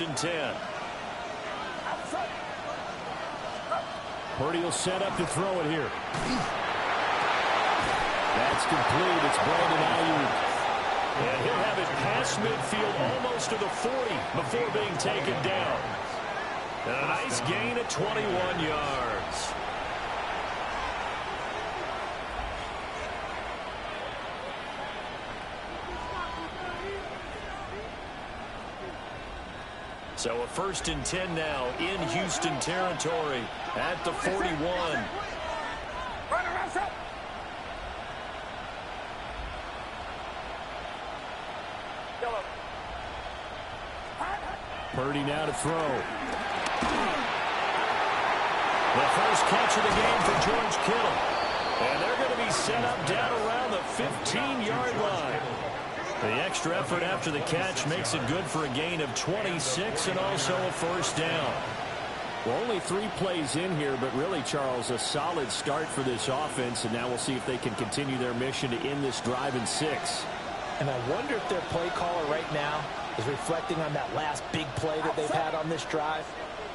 and 10. Purdy will set up to throw it here. That's complete. It's Brandon Ayuk. And he'll have it past midfield almost to the 40 before being taken down. And a nice gain of 21 yards. So a 1st and 10 now in Houston territory at the 41. Purdy now to throw. The first catch of the game for George Kittle. And they're going to be set up down around the 15-yard line. The extra effort after the catch makes it good for a gain of 26 and also a 1st down. Well, only 3 plays in here, but really, Charles, a solid start for this offense, and now we'll see if they can continue their mission to end this drive in 6. And I wonder if their play caller right now is reflecting on that last big play that they've had on this drive.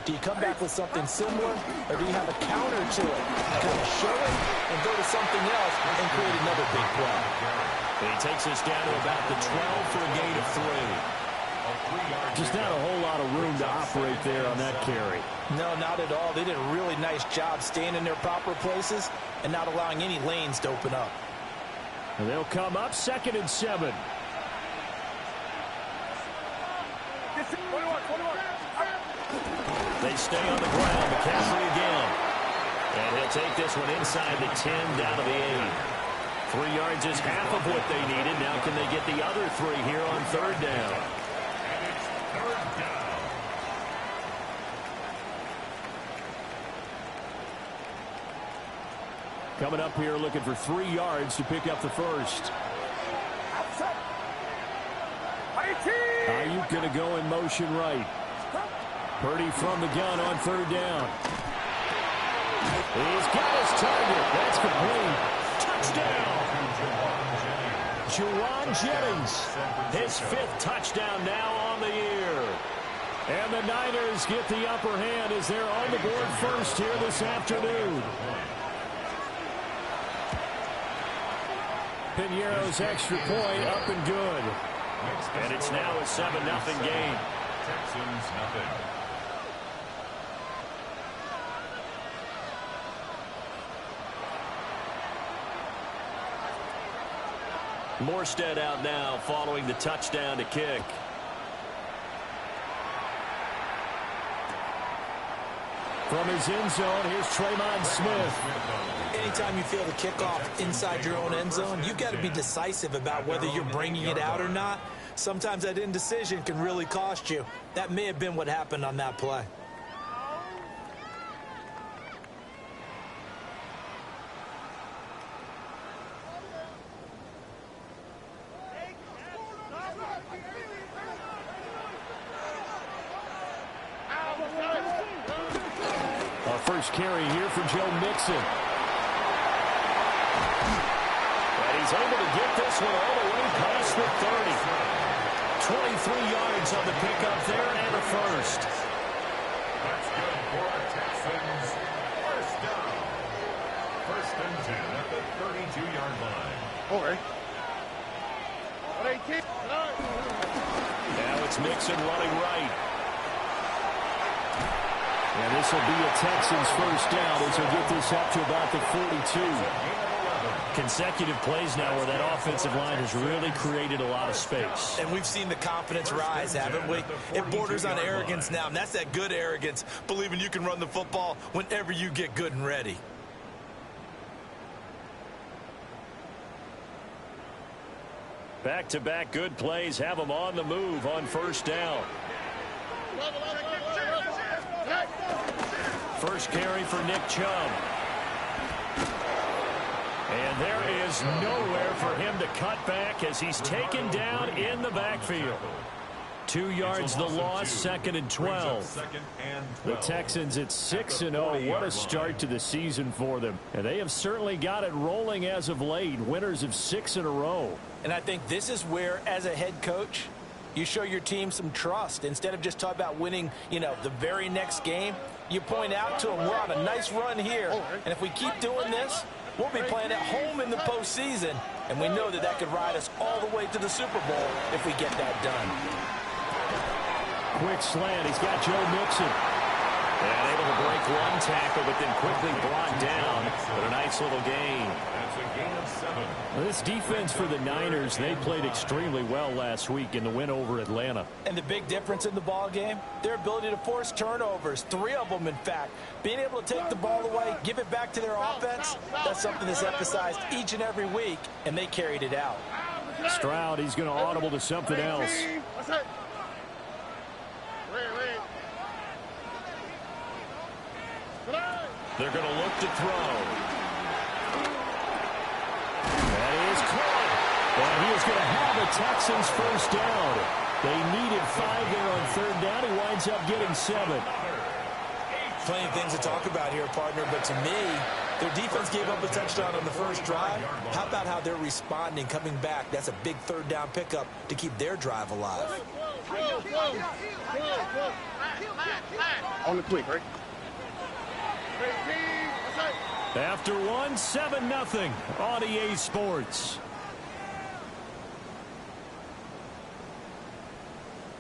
Do you come back with something similar, or do you have a counter to it? Kind of show it and go to something else and create another big play. And he takes us down to about the 12 for a gain of 3. Just not a whole lot of room to operate there on that carry. No, not at all. They did a really nice job staying in their proper places and not allowing any lanes to open up. And they'll come up 2nd and 7. They stay on the ground. McCaffrey again. And he'll take this one inside the 10 down to the 8. 3 yards is half of what they needed. Now can they get the other 3 here on 3rd down? Coming up here looking for 3 yards to pick up the first. Ayuk going to go in motion right. Purdy from the gun on 3rd down. He's got his target. That's complete. Touchdown. Juwan Jennings. His 5th touchdown now on the year. And the Niners get the upper hand as they're on the board first here this afternoon. Piñeiro's extra point up and good. And it's now a 7-0 game. Texans nothing. Morstead out now following the touchdown to kick. From his end zone, here's Tremont Smith. Anytime you feel the kickoff inside your own end zone, you've got to be decisive about whether you're bringing it out or not. Sometimes that indecision can really cost you. That may have been what happened on that play. Our first carry here for Joe Mixon. And he's able to get this one all the way past the 30. 23 yards on the pickup there and a first. That's good for our Texans. 1st down. 1st and 10 at the 32-yard line. Okay. Now it's Mixon running right. And this will be a Texans 1st down as they get this up to about the 42. Consecutive plays now where that offensive line has really created a lot of space. And we've seen the confidence rise, haven't we? It borders on arrogance now, and that's that good arrogance, believing you can run the football whenever you get good and ready. Back-to-back good plays have them on the move on 1st down. First carry for Nick Chubb. And there is nowhere for him to cut back as he's taken down in the backfield. 2 yards the loss, 2nd and 12. The Texans at 6-0. What a start to the season for them. And they have certainly got it rolling as of late. Winners of 6 in a row. And I think this is where, as a head coach, You show your team some trust. Instead of just talking about winning, the very next game, you point out to them, we're on a nice run here. And if we keep doing this, we'll be playing at home in the postseason. And we know that could ride us all the way to the Super Bowl if we get that done. Quick slant. He's got Joe Mixon. And able to break one tackle, but then quickly brought down. But a nice little gain. That's a gain of 7. This defense for the Niners, they played extremely well last week in the win over Atlanta. And the big difference in the ball game, their ability to force turnovers, 3 of them, in fact. Being able to take the ball away, give it back to their offense, that's something that's emphasized each and every week, and they carried it out. Stroud, he's going to audible to something else. They're going to look to throw. That is caught. And he is going to have the Texans first down. They needed 5 there on 3rd down. He winds up getting 7. Plenty of things to talk about here, partner, but to me, their defense gave up a touchdown on the first drive. How about how they're responding, coming back? That's a big 3rd down pickup to keep their drive alive. On the quick, right? After 1, 7-0 on EA Sports.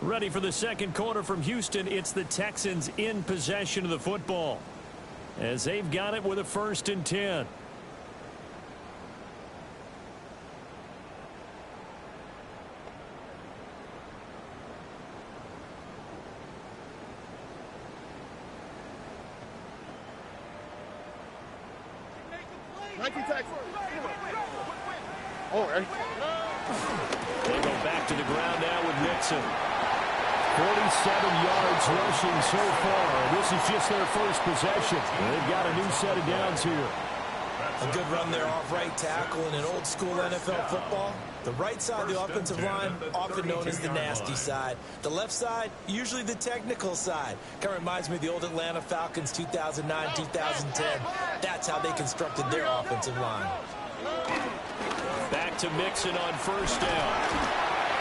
Ready for the second quarter from Houston. It's the Texans in possession of the football as they've got it with a 1st and 10. Oh, right. They go back to the ground now with Mixon. 47 yards rushing so far. This is just their first possession. They've got a new set of downs here. A good run there off right tackle in an old school NFL football. The right side of the offensive line, often known as the nasty side. The left side, usually the technical side. Kind of reminds me of the old Atlanta Falcons 2009, 2010. That's how they constructed their offensive line. Back to Mixon on 1st down.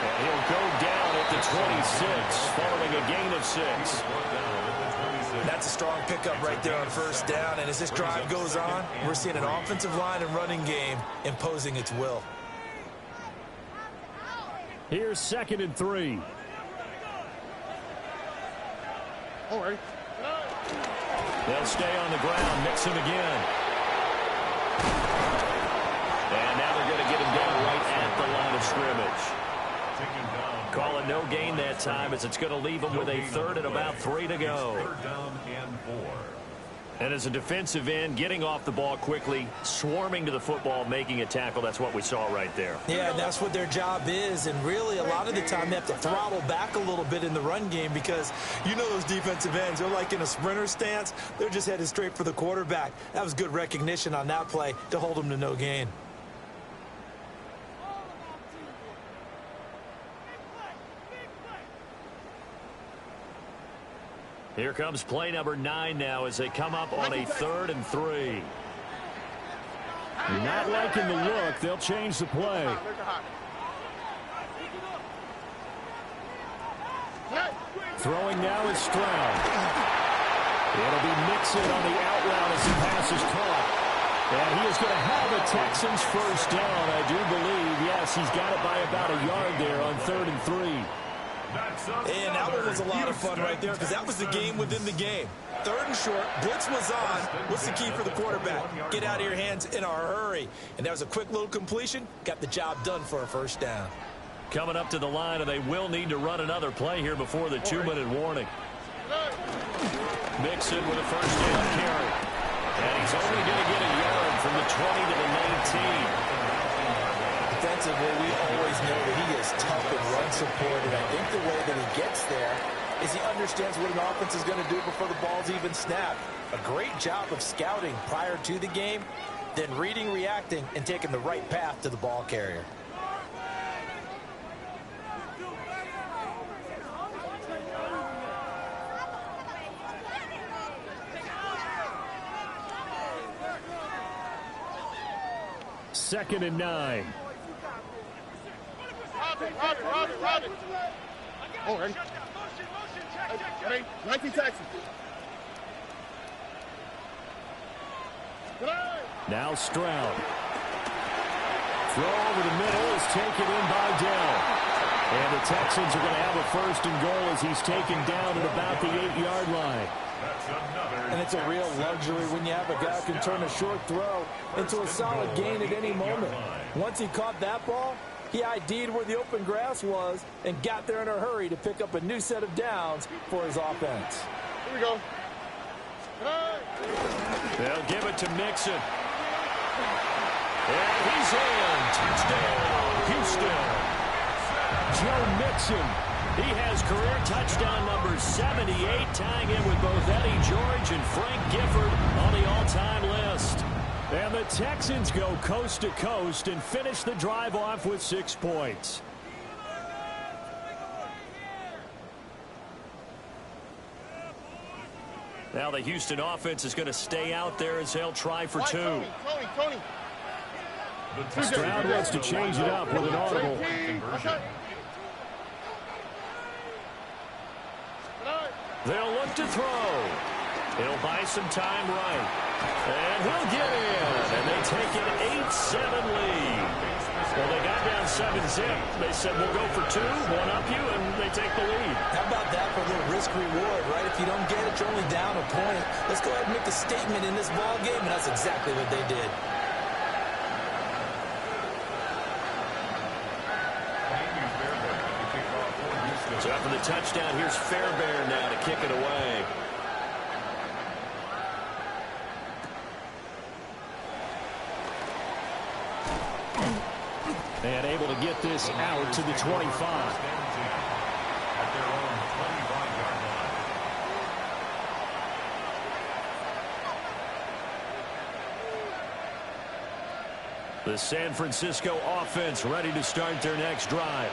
And he'll go down at the 26, following a gain of 6. That's a strong pickup right there on 1st down. And as this drive goes on, we're seeing an offensive line and running game imposing its will. Here's 2nd and 3. All right. They'll stay on the ground. Mixon again. And now they're going to get him down right at the line of scrimmage. Calling no gain that time as it's going to leave him with a 3rd and about 3 to go. 3rd down and 4. And as a defensive end, getting off the ball quickly, swarming to the football, making a tackle, that's what we saw right there. Yeah, and that's what their job is. And really, a lot of the time, they have to throttle back a little bit in the run game because you know those defensive ends, they're like in a sprinter stance. They're just headed straight for the quarterback. That was good recognition on that play to hold them to no gain. Here comes play number 9 now as they come up on a 3rd and 3. Not liking the look. They'll change the play. Throwing now is Stroud. It'll be Mixon on the out route as the pass is caught. And he is going to have the Texans first down, I do believe. Yes, he's got it by about a yard there on 3rd and 3. And that one was a lot of fun right there because that was the game within the game. 3rd and short, blitz was on. What's the key for the quarterback? Get out of your hands in a hurry. And that was a quick little completion. Got the job done for a 1st down. Coming up to the line, and they will need to run another play here before the 2-minute warning. Mixon with a 1st down carry. And he's only going to get a yard from the 20 to the 19. Defensively, we always know that he is tough and run supported. I think the way that he gets there is he understands what an offense is going to do before the ball's even snapped. A great job of scouting prior to the game, then reading, reacting, and taking the right path to the ball carrier. Second and 9. Oh, ready? Ready? 19 Texans. Now Stroud. Throw over the middle is taken in by Dell. And the Texans are going to have a 1st and goal as he's taken down at about the 8-yard line. And it's a real luxury when you have a guy who can turn a short throw into a solid gain at any moment. Once he caught that ball, he ID'd where the open grass was and got there in a hurry to pick up a new set of downs for his offense. Here we go. They'll give it to Mixon. And he's in. Touchdown, Houston. Joe Mixon. He has career touchdown number 78, tying in with both Eddie George and Frank Gifford on the all-time list. And the Texans go coast to coast and finish the drive off with 6 points. Now the Houston offense is going to stay out there as they'll try for 2. Tony. Stroud wants to change it up with an audible. They'll look to throw. He'll buy some time right. And he'll get in. And they take an 8-7 lead. Well, they got down 7-zip. They said, we'll go for 2, one up you, and they take the lead. How about that for a little risk-reward, right? If you don't get it, you're only down a point. Let's go ahead and make a statement in this ball game, and that's exactly what they did. So after the touchdown, here's Fairbairn now to kick it away. And able to get this out to the 25. At their own 25-yard line. The San Francisco offense ready to start their next drive.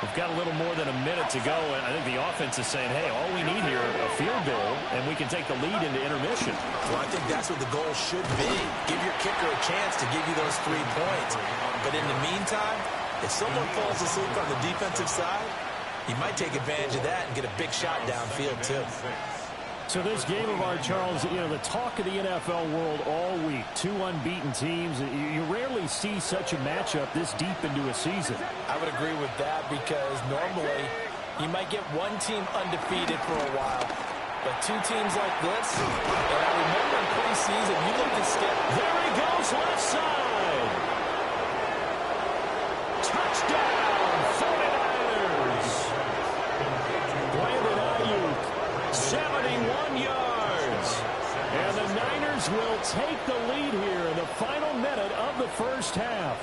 We've got a little more than a minute to go, and I think the offense is saying, hey, all we need here, a field goal, and we can take the lead into intermission. Well, I think that's what the goal should be. Give your kicker a chance to give you those 3 points. But in the meantime, if someone falls asleep on the defensive side, he might take advantage of that and get a big shot downfield, too. So this game of ours, Charles, you know, the talk of the NFL world all week, 2 unbeaten teams. You rarely see such a matchup this deep into a season. I would agree with that because normally you might get one team undefeated for a while. But 2 teams like this, and I remember in preseason, you look at Skip. There he goes, left side. Touchdown, 49ers. Brandon Ayuk, 71 yards. and the Niners will take the lead here in the final minute of the first half.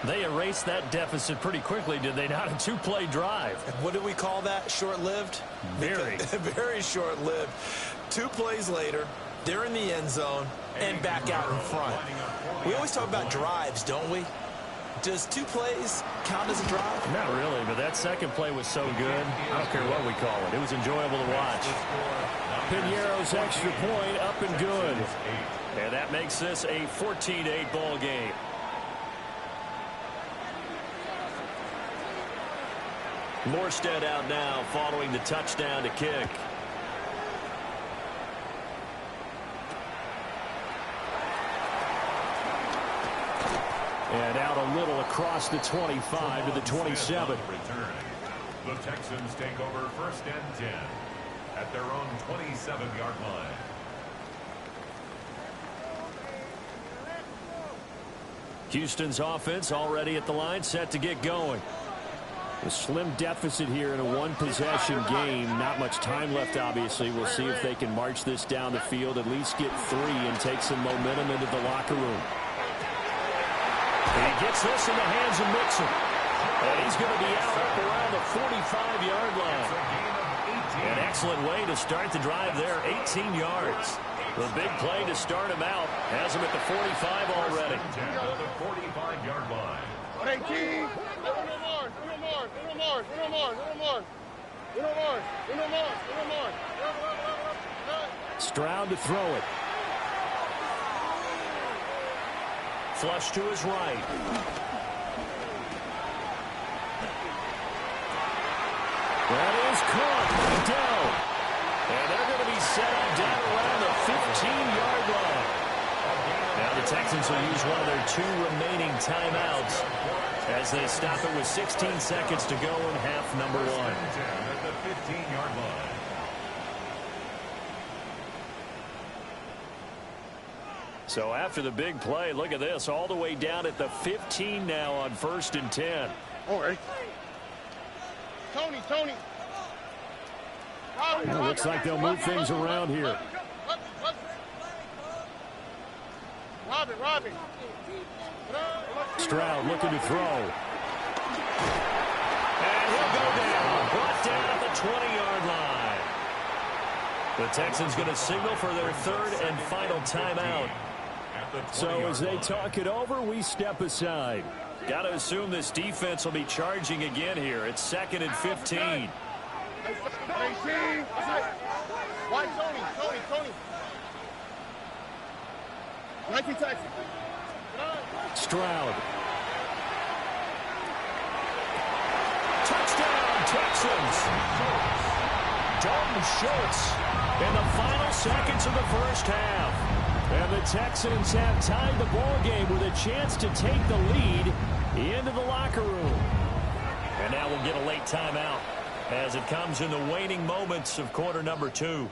They erased that deficit pretty quickly, did they not? A 2-play drive. What do we call that? Short-lived? Very. Very short-lived. 2 plays later, they're in the end zone and back out in front. We always talk about drives, don't we? Does 2 plays count as a drive? Not really, but that second play was so good. I don't care what we call it. It was enjoyable to watch. Piñeiro's extra point up and good. And that makes this a 14-8 ball game. Morstead out now following the touchdown to kick. And out a little across the 25 to the 27. The Texans take over 1st and 10 at their own 27-yard line. Houston's offense already at the line, set to get going. A slim deficit here in a 1-possession game. Not much time left, obviously. We'll see if they can march this down the field, at least get 3 and take some momentum into the locker room. And he gets this in the hands of Mixon. And he's going to be out up around the 45-yard line. An excellent way to start the drive there, 18 yards. The big play to start him out has him at the 45 already. The 45-yard line. 18. Stroud to throw it. Flush to his right. That is caught. Down. And they're going to be set up down around the 15-yard line. Now the Texans will use one of their 2 remaining timeouts as they stop it with 16 seconds to go in half number 1. At the 15-yard line. So after the big play, look at this, all the way down at the 15 now on 1st and 10. All right. Tony. It looks like they'll move things around here. Robin. Stroud looking to throw. And he'll go down, brought down at the 20-yard line. The Texans going to signal for their 3rd and final timeout. So as they talk it over, we step aside. Got to assume this defense will be charging again here. It's 2nd and 15. Why Tony? 19 Texans. Stroud. Touchdown, Texans. Dalton Schultz in the final seconds of the first half. And the Texans have tied the ball game with a chance to take the lead into the locker room. And now we'll get a late timeout as it comes in the waning moments of quarter number 2.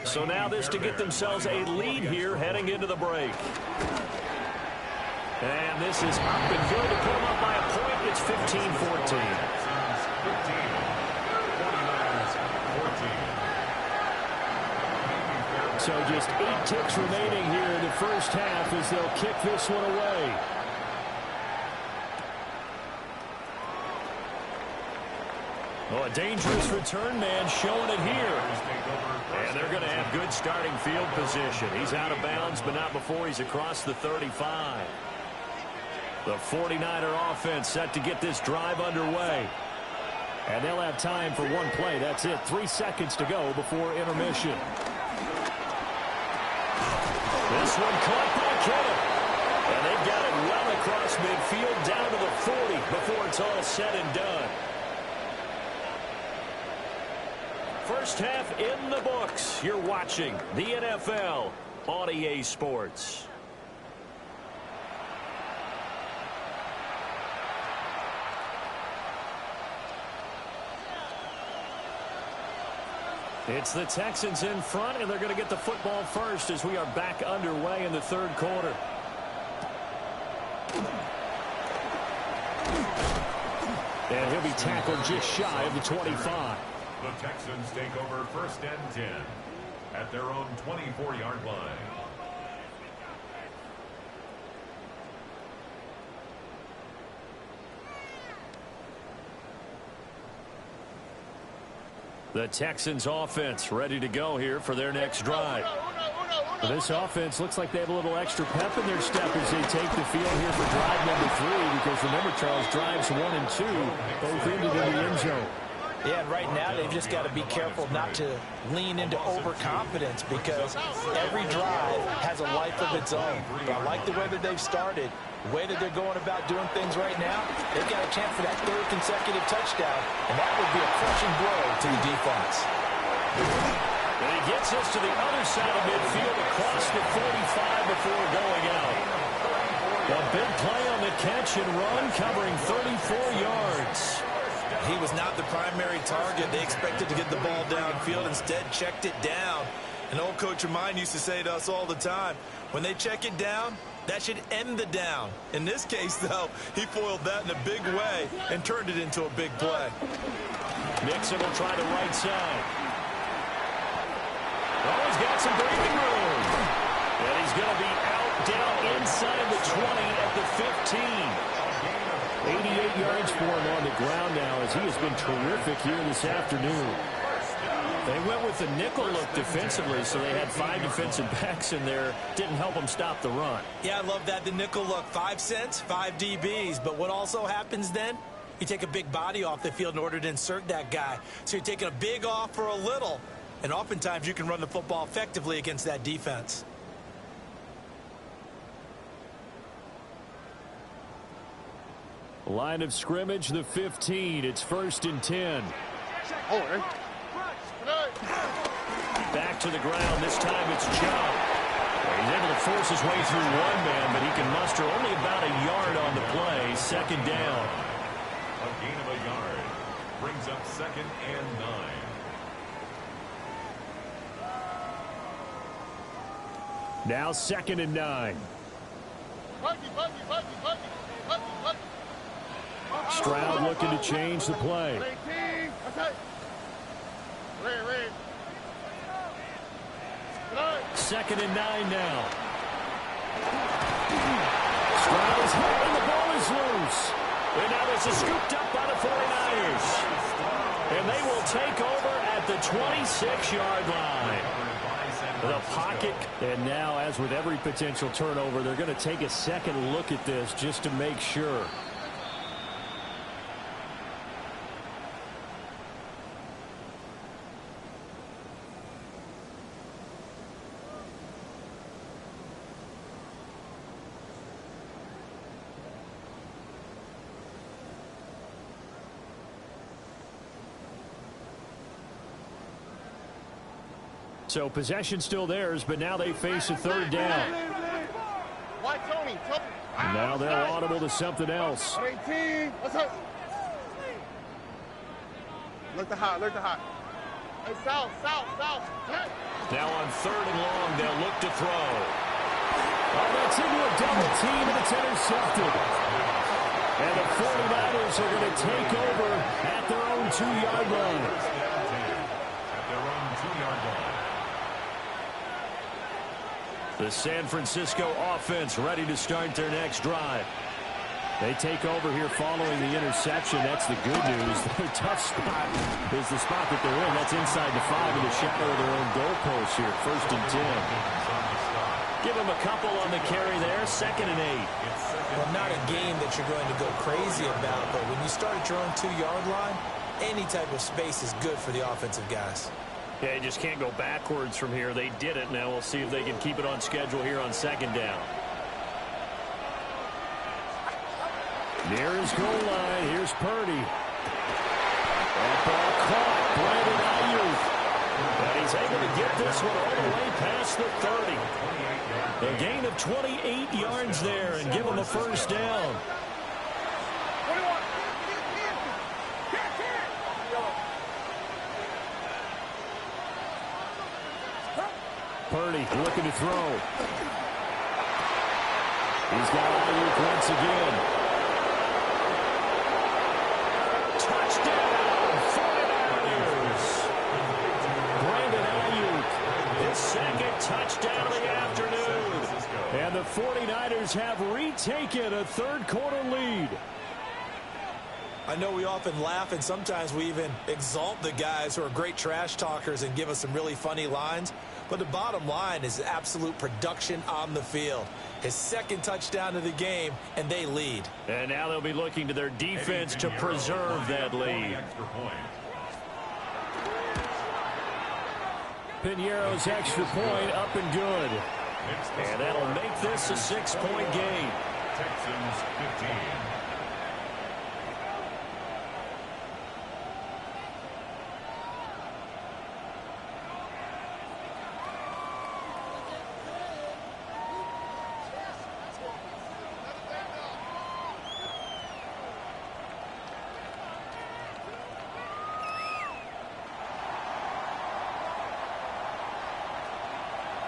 So now this to get themselves a lead here heading into the break. And this is up and good to put them up by a point. It's 15-14. So just 8 ticks remaining here in the first half as they'll kick this one away. Oh, a dangerous return man showing it here. And they're going to have good starting field position. He's out of bounds, but not before he's across the 35. The 49er offense set to get this drive underway. And they'll have time for one play. That's it. 3 seconds to go before intermission. This one caught by Kittle. And they've got it well across midfield down to the 40 before it's all said and done. First half in the books. You're watching the NFL on EA Sports. It's the Texans in front, and they're going to get the football first as we are back underway in the third quarter. And he'll be tackled just shy of the 25. The Texans take over 1st and 10 at their own 24-yard line. The Texans offense ready to go here for their next drive. This offense looks like they have a little extra pep in their step as they take the field here for drive number 3, because remember, Charles, drives 1 and 2 both ended in the end zone. Yeah, and right now they've just got to be careful not to lean into overconfidence, because every drive has a life of its own. But I like the way that they've started, the way that they're going about doing things right now. They've got a chance for that 3rd consecutive touchdown, and that would be a crushing blow to the defense. And he gets us to the other side of midfield across the 45 before going out. A big play on the catch and run, covering 34 yards. He was not the primary target. They expected to get the ball downfield, instead checked it down. An old coach of mine used to say to us all the time, when they check it down, that should end the down. In this case, though, he foiled that in a big way and turned it into a big play. Mixon will try the right side. Oh, he's got some breathing room. And he's going to be out down inside the 20 at the 15. 88 yards for him on the ground now, as he has been terrific here this afternoon. They went with the nickel look defensively, so they had 5 defensive backs in there. Didn't help them stop the run. Yeah, I love that, the nickel look. 5 cents, 5 DBs. But what also happens then? You take a big body off the field in order to insert that guy. So you're taking a big off for a little. And oftentimes you can run the football effectively against that defense. Line of scrimmage, the 15. It's 1st and 10. Back to the ground. This time it's Chubb. He's able to force his way through one man, but he can muster only about a yard on the play. 2nd down. A gain of a yard. Brings up 2nd and 9. Now 2nd and 9. Stroud looking to change the play. Second and 9 now. Stroud is hit and the ball is loose. And now this is scooped up by the 49ers. And they will take over at the 26-yard line. The pocket. And now, as with every potential turnover, they're going to take a second look at this just to make sure. So possession still theirs, but now they face a 3rd down. Now they're audible to something else. Look to hot. Hey, south. Now on 3rd and long, they'll look to throw. Oh, that's into a double team, and it's intercepted. And the 49ers are going to take over at their own 2-yard line. At their own 2-yard line. The San Francisco offense ready to start their next drive. They take over here following the interception. That's the good news. Their tough spot is the spot that they're in. That's inside the 5 in the shadow of their own goalpost here. 1st and 10. Give them a couple on the carry there. 2nd and 8. Well, not a game that you're going to go crazy about, but when you start at your own 2-yard line, any type of space is good for the offensive guys. Yeah, you just can't go backwards from here. They did it. Now we'll see if they can keep it on schedule here on 2nd down. Near his goal line, here's Purdy. That ball caught. Brandon Ayuk. And he's able to get this one all the way past the 30. A gain of 28 yards there and give them a 1st down. Purdy looking to throw. He's got Ayuk once again. Touchdown, 49ers. Brandon Ayuk, his 2nd touchdown of the afternoon. And the 49ers have retaken a 3rd-quarter lead. I know we often laugh, and sometimes we even exalt the guys who are great trash talkers and give us some really funny lines. But the bottom line is absolute production on the field. His 2nd touchdown of the game, and they lead. And now they'll be looking to their defense to preserve that lead. Piñeiro's extra point up and good. And that'll make this a 6-point game. Texans 15.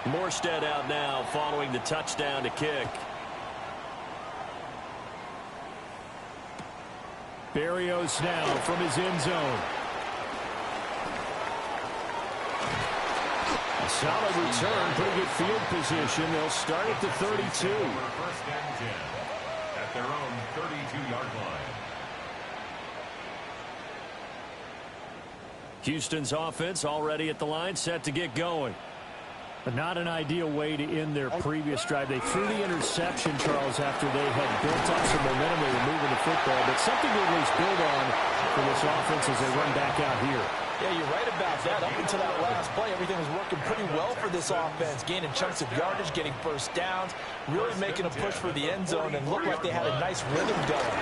Morstead out now following the touchdown to kick. Berrios now from his end zone. A solid return, pretty good field position. They'll start at the 32. 1st and 10 at their own 32-yard line. Houston's offense already at the line, set to get going. But not an ideal way to end their previous drive. They threw the interception, Charles, after they had built up some momentum. They were moving the football, but something to at least build on for this offense as they run back out here. Yeah, you're right about that. Up until that last play, everything was working pretty well for this offense, gaining chunks of yardage, getting first downs, really making a push for the end zone, and looked like they had a nice rhythm going.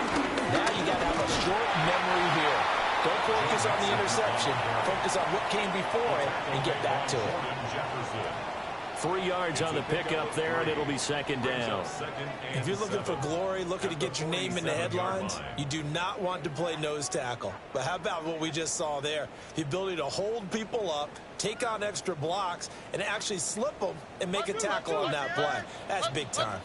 Now you got to have a short memory here. Don't focus on the interception. Focus on what came before it and get back to it. 3 yards on the pickup there, and it'll be second down. If you're looking for glory, looking to get your name in the headlines, you do not want to play nose tackle. But how about what we just saw there? The ability to hold people up, take on extra blocks, and actually slip them and make a tackle on that play. That's big time.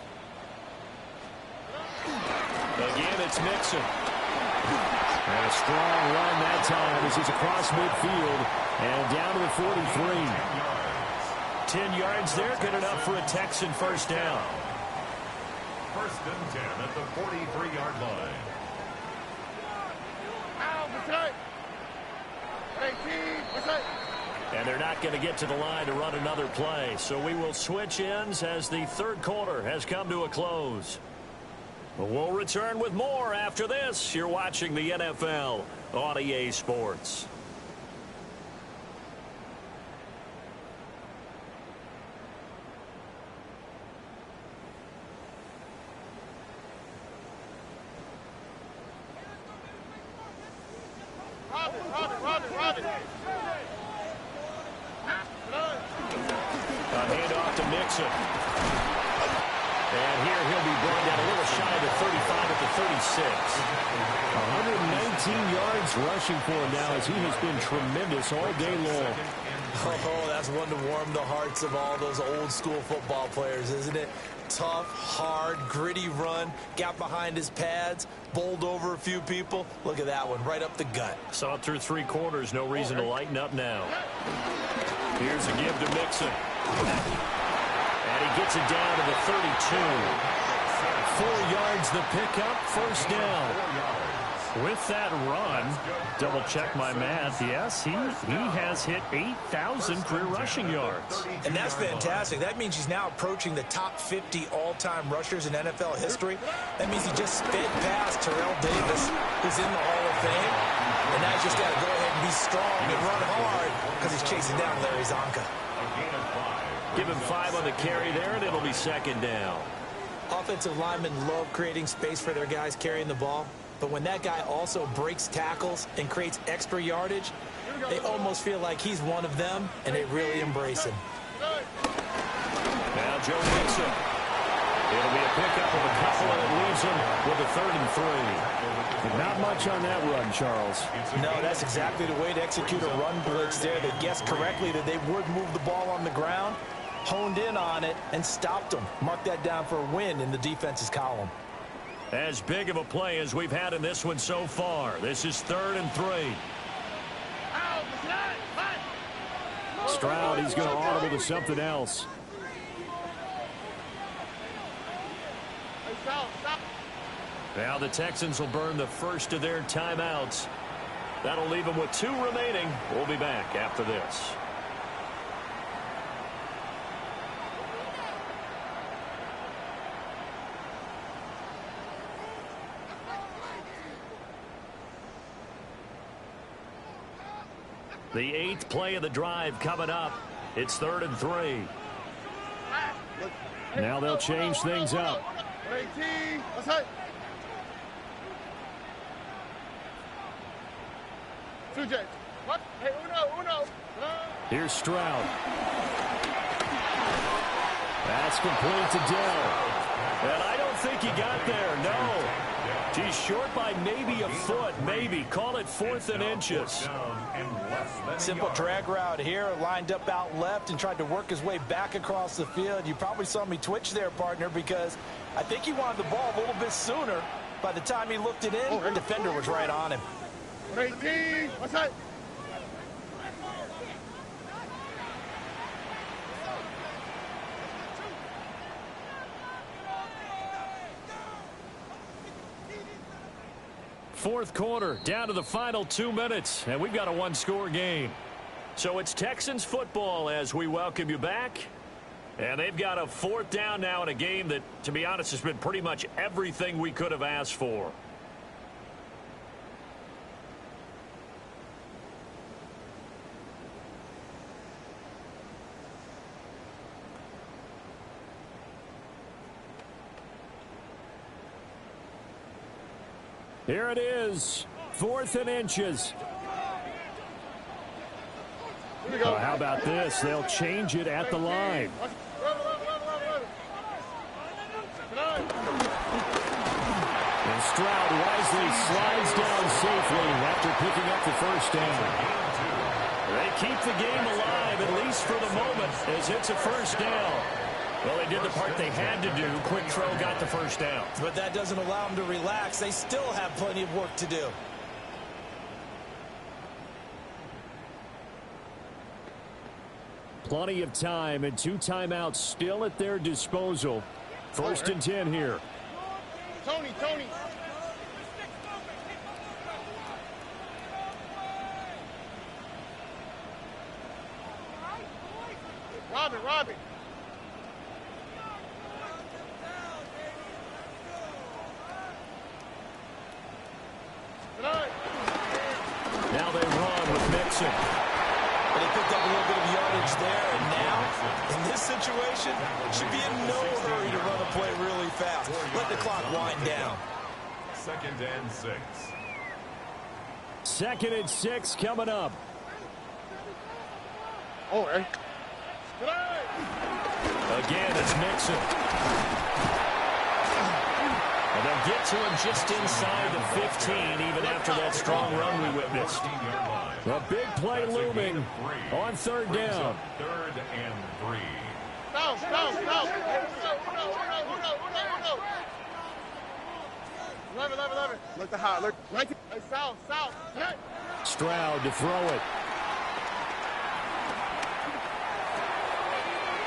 Again, it's Mixon. And a strong run that time as he's across midfield and down to the 43. 10 yards there, good enough for a Texan first down. First and 10 at the 43-yard line. And they're not going to get to the line to run another play. So we will switch ends as the third quarter has come to a close. We'll return with more after this. You're watching the NFL on EA Sports. Handoff to Mixon. And here he'll be brought down a little shy of the 35 at the 36. 119 yards rushing for him now as he has been tremendous all day long. Oh, that's one to warm the hearts of all those old school football players, isn't it? Tough, hard, gritty run, got behind his pads, bowled over a few people. Look at that one, right up the gut. Saw it through 3 quarters, no reason to lighten up now. Here's a give to Mixon. And he gets it down to the 32. 4 yards the pickup, first down. With that run, double check my math, yes, he has hit 8,000 career rushing yards. And that's fantastic. That means he's now approaching the top 50 all-time rushers in NFL history. That means he just sped past Terrell Davis, who's in the Hall of Fame. And now he's just got to go ahead and be strong and run hard because he's chasing down Larry Zonka. Give him 5 on the carry there, and it'll be second down. Offensive linemen love creating space for their guys carrying the ball. But when that guy also breaks tackles and creates extra yardage, they almost feel like he's one of them, and they really embrace him. Now Joe Mixon. It'll be a pickup of a couple, and it leaves him with a 3rd and 3. Not much on that run, Charles. No, that's exactly the way to execute a run blitz there. They guessed correctly that they would move the ball on the ground, honed in on it, and stopped them. Mark that down for a win in the defense's column. As big of a play as we've had in this one so far. This is 3rd and 3. Stroud, he's going to audible to something else. Now the Texans will burn the first of their timeouts. That'll leave them with 2 remaining. We'll be back after this. The 8th play of the drive coming up. It's 3rd and 3. Now they'll change things up. Here's Stroud. That's complete to Dell. And I don't think he got there, no. He's short by maybe a foot, maybe. Call it 4th and inches. Simple drag route here, lined up out left and tried to work his way back across the field. You probably saw me twitch there, partner, because I think he wanted the ball a little bit sooner. By the time he looked it in, the defender was right on him. Fourth quarter, down to the final 2 minutes, and we've got a 1-score game. So it's Texans football as we welcome you back. And they've got a 4th down now in a game that, to be honest, has been pretty much everything we could have asked for. Here it is, 4th and inches. Oh, how about this? They'll change it at the line. And Stroud wisely slides down safely after picking up the first down. They keep the game alive, at least for the moment, as it's a first down. Well, they did the part they had to do. Quick throw got the first down. But that doesn't allow them to relax. They still have plenty of work to do. Plenty of time and 2 timeouts still at their disposal. 1st and 10 here. Tony. Robin. Now they run with Mixon. But he picked up a little bit of yardage there, and now, in this situation, should be in no hurry to run a play really fast. Let the clock wind down. 2nd and 6. 2nd and 6 coming up. Again, it's Mixon. And they'll get to him just inside the 15, even after that strong run we witnessed. A big play looming on 3rd down. 3rd and 3. No. Love it. Look the high. Look right. South. Stroud to throw it.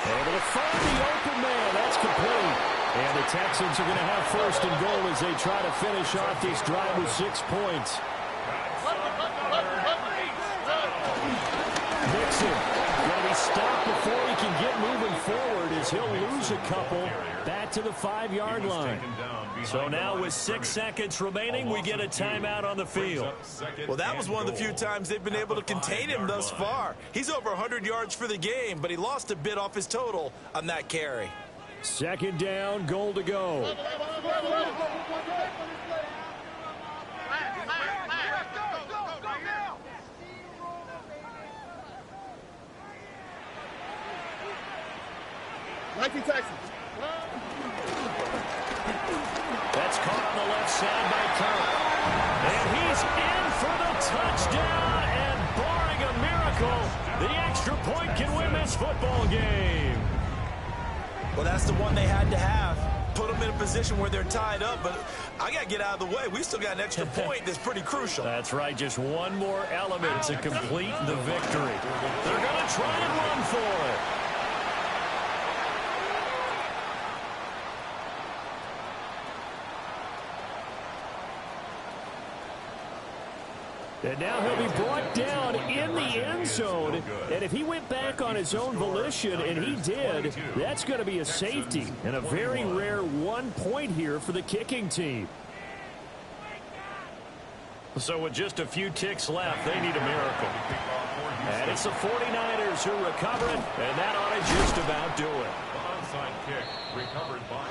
Able to find the open man. That's complete. And the Texans are going to have 1st and goal as they try to finish off this drive with 6 points. Mixon going to be stopped before he can get moving forward as he'll lose a couple back to the 5-yard line. So now with 6 seconds remaining, we get a timeout on the field. Well, that was one of the few times they've been able to contain him thus far. He's over 100 yards for the game, but he lost a bit off his total on that carry. 2nd down, goal to go. Texans. That's caught on the left side by Kirk. And he's in for the touchdown. And barring a miracle, the extra point can win this football game. Well, that's the one they had to have. Put them in a position where they're tied up, but I got to get out of the way. We still got an extra point that's pretty crucial. That's right. Just one more element to complete the victory. They're going to try and run for it. And now he'll be brought down in the end zone. And if he went back on his own volition, and he did, that's going to be a safety. And a very rare 1 point here for the kicking team. So with just a few ticks left, they need a miracle. And it's the 49ers who recover it, and that ought to just about do it. Onside kick recovered by...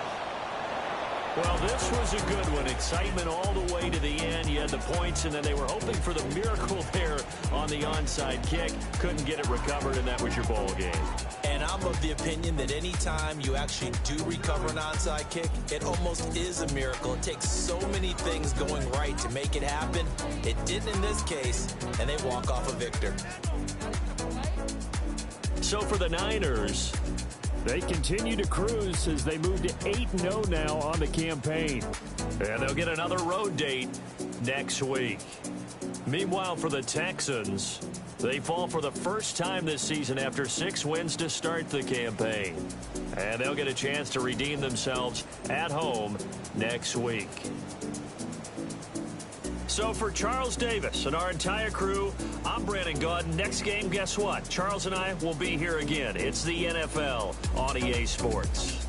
Well, this was a good one. Excitement all the way to the end. You had the points, and then they were hoping for the miracle there on the onside kick. Couldn't get it recovered, and that was your ball game. And I'm of the opinion that any time you actually do recover an onside kick, it almost is a miracle. It takes so many things going right to make it happen. It didn't in this case, and they walk off a victor. So for the Niners, they continue to cruise as they move to 8-0 now on the campaign. And they'll get another road date next week. Meanwhile, for the Texans, they fall for the first time this season after 6 wins to start the campaign. And they'll get a chance to redeem themselves at home next week. So for Charles Davis and our entire crew, I'm Brandon Gaudin. Next game, guess what? Charles and I will be here again. It's the NFL on EA Sports.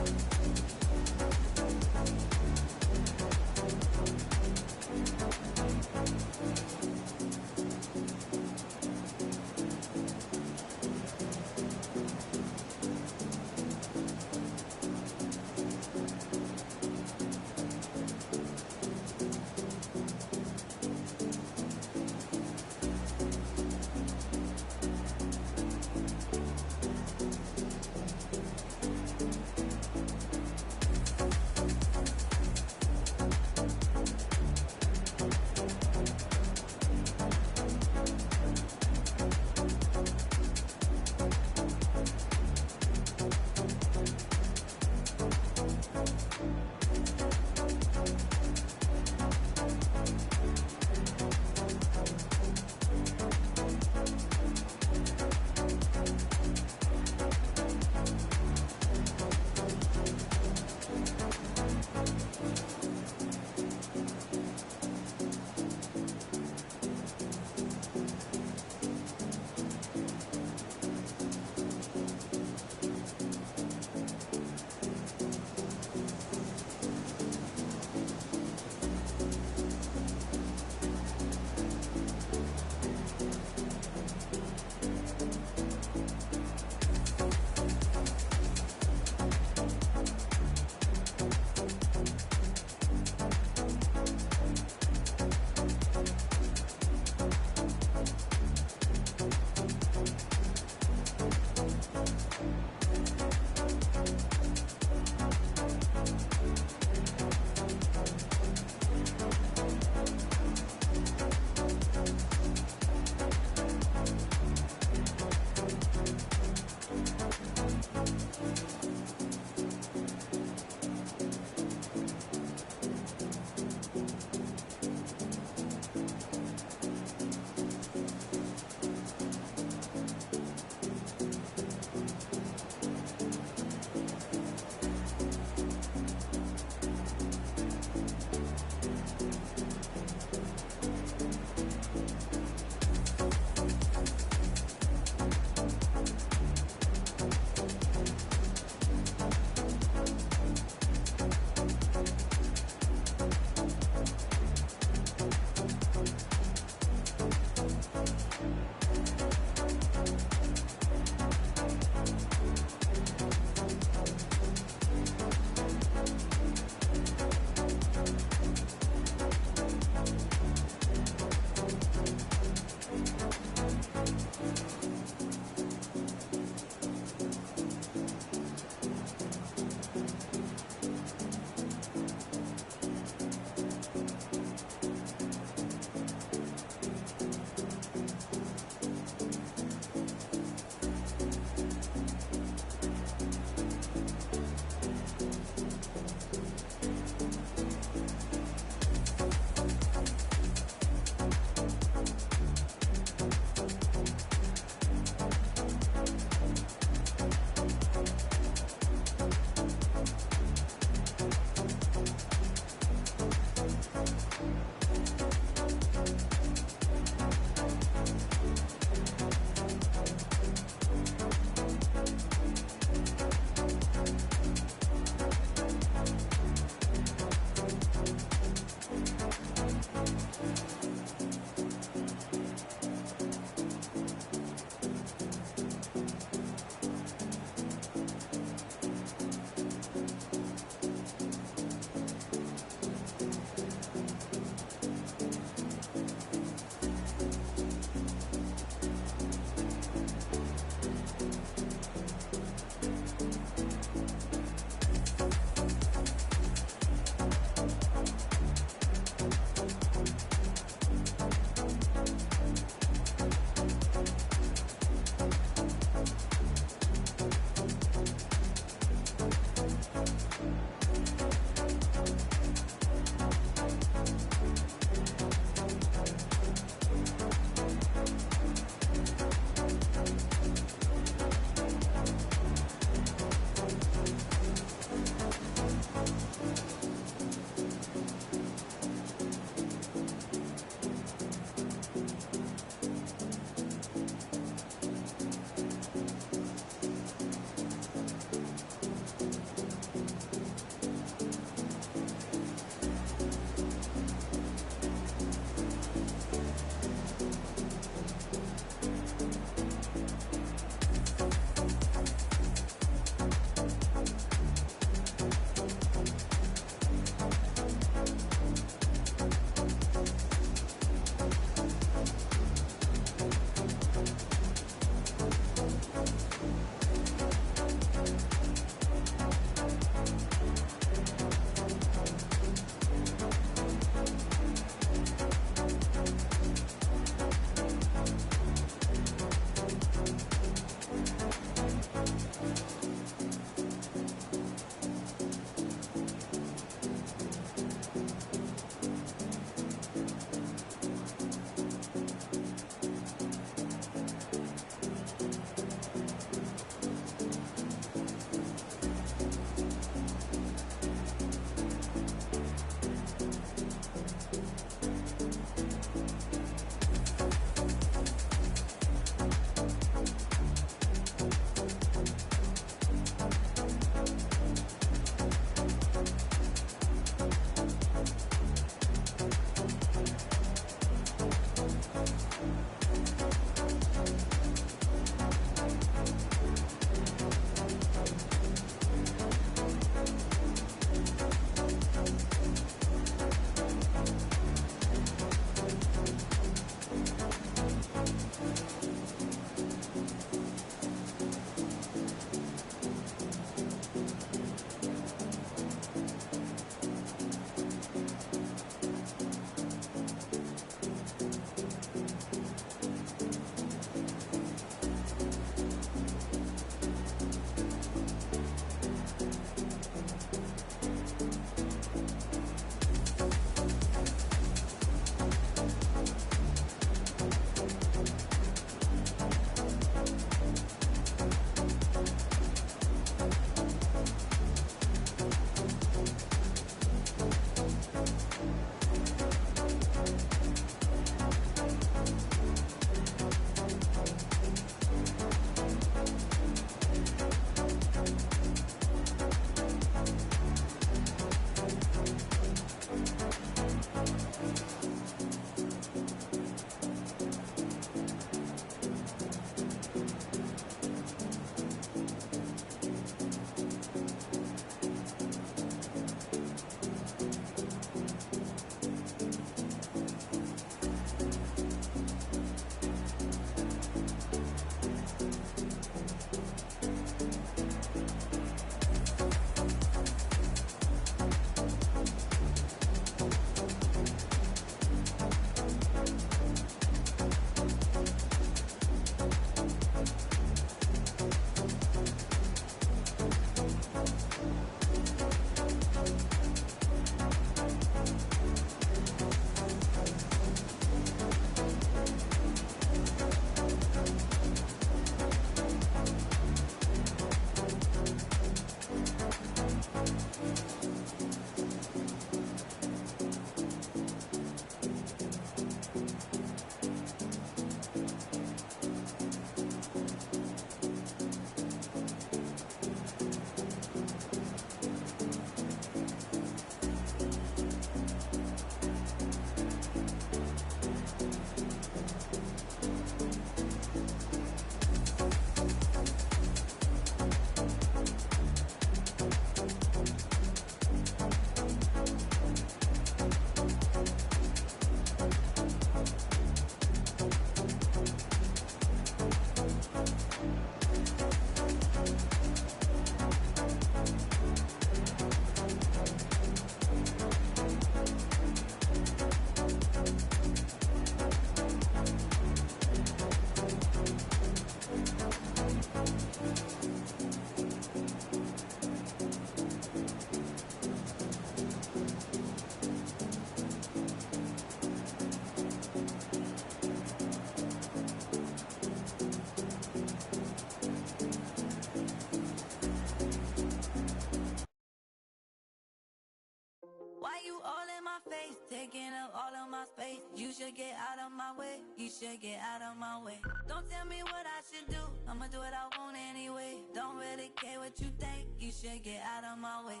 face, taking up all of my space. You should get out of my way, you should get out of my way. Don't tell me what I should do, I'ma do what I want anyway. Don't really care what you think, you should get out of my way.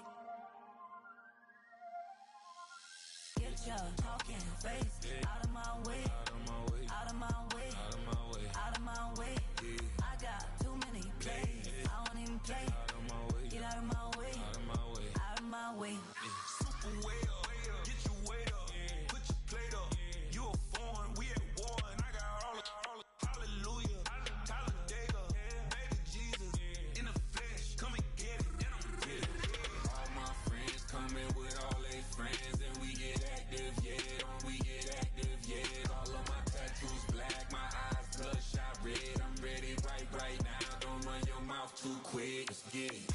Get your talking face out of my way, out of my way, out of my way, out of my way, out of my way. I got too many plays, I don't even play. Get out of my way, out of my way, out of my way. Super way up, get your weight up, put your plate up. You a foreign, we at war, and I got all the hallelujah, Talladega, baby Jesus, in the flesh, come and get it, and I'm with it. All my friends coming with all their friends, and we get active, yeah, we get active, yeah. All of my tattoos black, my eyes bloodshot red. I'm ready right now, don't run your mouth too quick, let's get it.